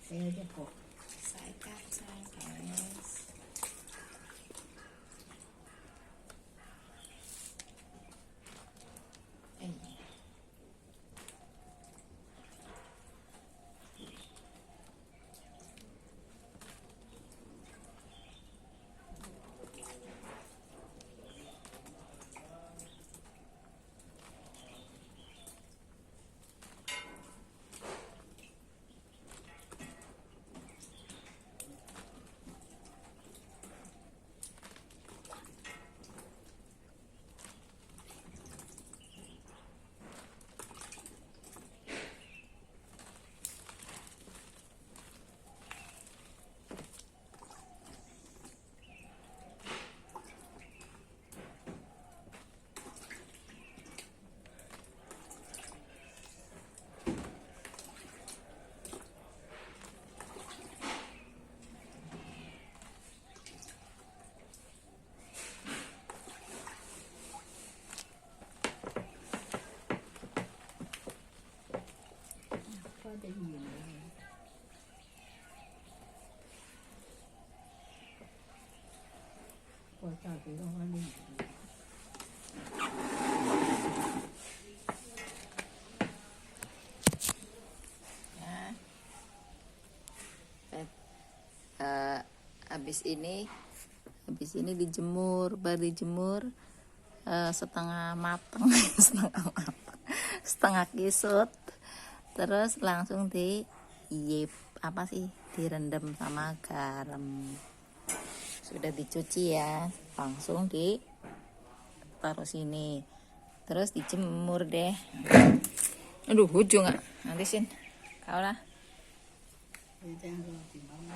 Saya aja kok. Saya kacang guys. Apa ada ini? Puasa di rumah ini. Ya. Habis ini dijemur, baru dijemur setengah mateng, setengah kisut, terus langsung direndam sama garam. Sudah dicuci ya, langsung ditaruh sini, terus dijemur deh. Aduh, ujung nggak nanti sin kau lah. Jangan kalau di bawah.